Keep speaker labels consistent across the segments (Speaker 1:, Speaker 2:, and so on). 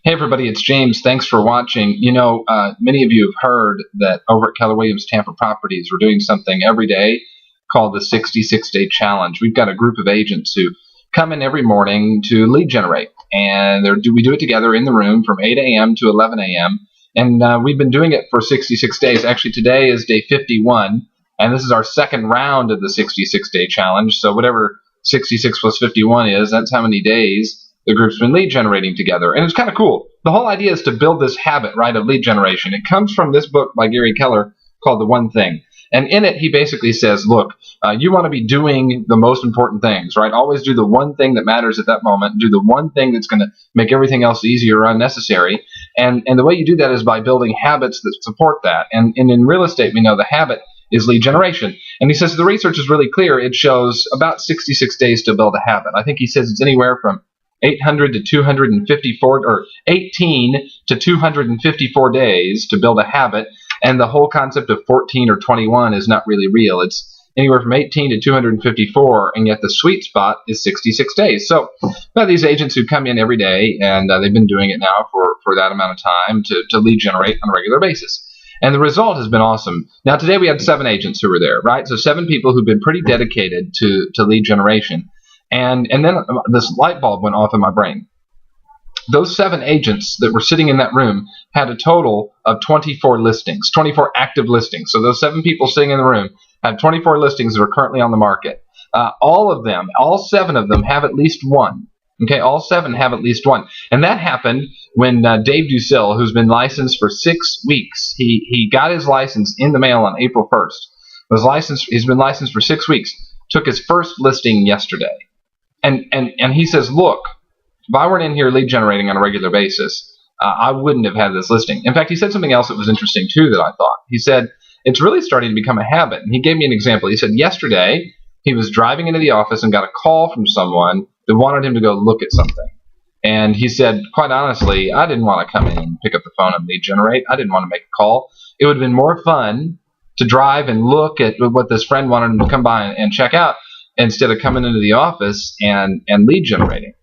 Speaker 1: Hey everybody, it's James. Thanks for watching. Many of you have heard that over at Keller Williams Tampa Properties, we're doing something every day called the 66-Day Challenge. We've got a group of agents who come in every morning to lead generate, and we do it together in the room from 8 a.m. to 11 a.m. And we've been doing it for 66 days. Actually, today is day 51, and this is our second round of the 66-Day Challenge. So whatever 66 plus 51 is, that's how many days the group's been lead generating together. And it's kind of cool. The whole idea is to build this habit, right, of lead generation. It comes from this book by Gary Keller called The One Thing. And in it, he basically says, look, you want to be doing the most important things, right? Always do the one thing that matters at that moment. Do the one thing that's going to make everything else easier or unnecessary. And the way you do that is by building habits that support that. And in real estate, we know the habit is lead generation. And he says the research is really clear. It shows about 66 days to build a habit. I think he says it's anywhere from 800 to 254, or 18 to 254 days to build a habit, and the whole concept of 14 or 21 is not really real. It's anywhere from 18 to 254, and yet the sweet spot is 66 days. So these agents who come in every day, and they've been doing it now for that amount of time to lead generate on a regular basis. And the result has been awesome. Now today we had 7 agents who were there, right? So 7 people who've been pretty dedicated to lead generation. And then this light bulb went off in my brain. Those 7 agents that were sitting in that room had a total of 24 listings, 24 active listings. So those 7 people sitting in the room have 24 listings that are currently on the market. All 7 of them have at least one. Okay, all 7 have at least one. And that happened when Dave Ducil, who's been licensed for 6 weeks, he got his license in the mail on April 1st. He's been licensed for 6 weeks, took his first listing yesterday. And he says, look, if I weren't in here lead generating on a regular basis, I wouldn't have had this listing. In fact, he said something else that was interesting too that I thought. He said, it's really starting to become a habit. And he gave me an example. He said yesterday he was driving into the office and got a call from someone that wanted him to go look at something. And he said, quite honestly, I didn't want to come in and pick up the phone and lead generate. I didn't want to make a call. It would have been more fun to drive and look at what this friend wanted him to come by and check out, instead of coming into the office and lead generating.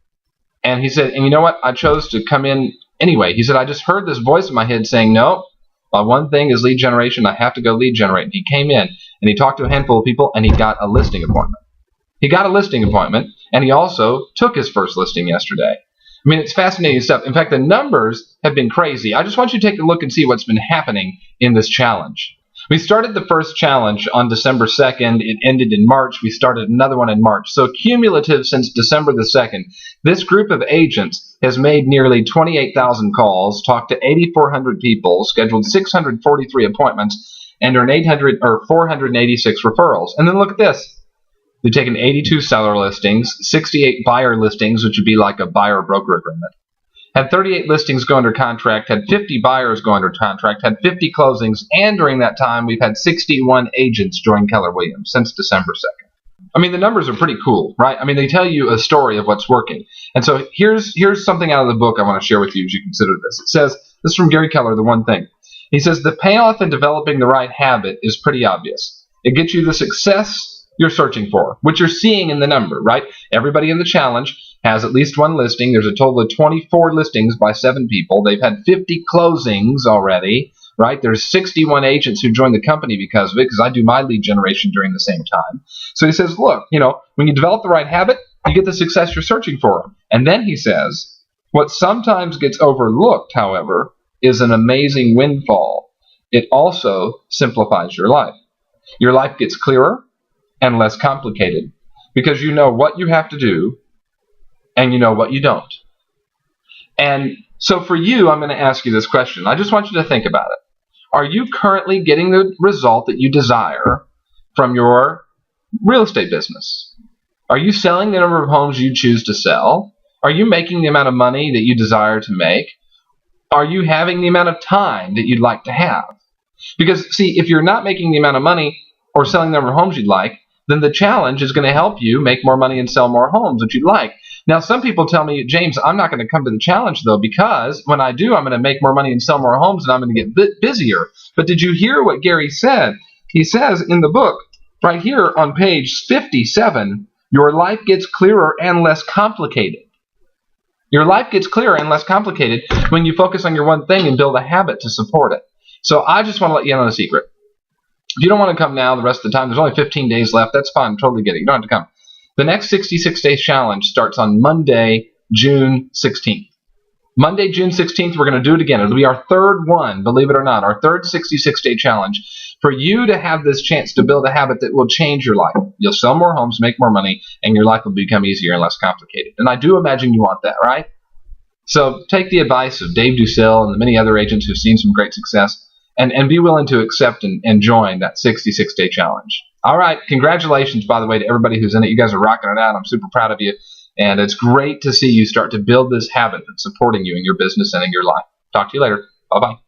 Speaker 1: And he said, and you know what? I chose to come in anyway. He said, I just heard this voice in my head saying, no, my one thing is lead generation. I have to go lead generate. And he came in and he talked to a handful of people and he got a listing appointment. He got a listing appointment, and he also took his first listing yesterday. I mean, it's fascinating stuff. In fact, the numbers have been crazy. I just want you to take a look and see what's been happening in this challenge. We started the first challenge on December 2nd. It ended in March. We started another one in March. So cumulative since December the 2nd, this group of agents has made nearly 28,000 calls, talked to 8,400 people, scheduled 643 appointments, and earned 486 referrals. And then look at this. They've taken 82 seller listings, 68 buyer listings, which would be like a buyer-broker agreement, had 38 listings go under contract, had 50 buyers go under contract, had 50 closings, and during that time, we've had 61 agents join Keller Williams since December 2nd. I mean, the numbers are pretty cool, right? I mean, they tell you a story of what's working. And so here's something out of the book I want to share with you as you consider this. It says, this is from Gary Keller, The One Thing. He says, the payoff in developing the right habit is pretty obvious. It gets you the success you're searching for, which you're seeing in the number, right? Everybody in the challenge has at least one listing. There's a total of 24 listings by 7 people. They've had 50 closings already, right? There's 61 agents who joined the company because of it, because I do my lead generation during the same time. So he says, look, when you develop the right habit, you get the success you're searching for. And then he says, what sometimes gets overlooked, however, is an amazing windfall. It also simplifies your life. Your life gets clearer and less complicated because you know what you have to do and you know what you don't. And so for you, I'm going to ask you this question. I just want you to think about it. Are you currently getting the result that you desire from your real estate business? Are you selling the number of homes you choose to sell? Are you making the amount of money that you desire to make? Are you having the amount of time that you'd like to have? Because, see, if you're not making the amount of money or selling the number of homes you'd like, then the challenge is going to help you make more money and sell more homes that you'd like. Now, some people tell me, James, I'm not going to come to the challenge, though, because when I do, I'm going to make more money and sell more homes, and I'm going to get busier. But did you hear what Gary said? He says in the book, right here on page 57, your life gets clearer and less complicated. Your life gets clearer and less complicated when you focus on your one thing and build a habit to support it. So I just want to let you in on a secret. If you don't want to come now the rest of the time, there's only 15 days left. That's fine. I totally get it. You don't have to come. The next 66-day challenge starts on Monday, June 16th. Monday, June 16th, we're going to do it again. It'll be our third one, believe it or not, our third 66-day challenge for you to have this chance to build a habit that will change your life. You'll sell more homes, make more money, and your life will become easier and less complicated. And I do imagine you want that, right? So take the advice of Dave Ducell and the many other agents who've seen some great success and be willing to accept and join that 66-day challenge. All right. Congratulations, by the way, to everybody who's in it. You guys are rocking it out. I'm super proud of you. And it's great to see you start to build this habit that's supporting you in your business and in your life. Talk to you later. Bye-bye.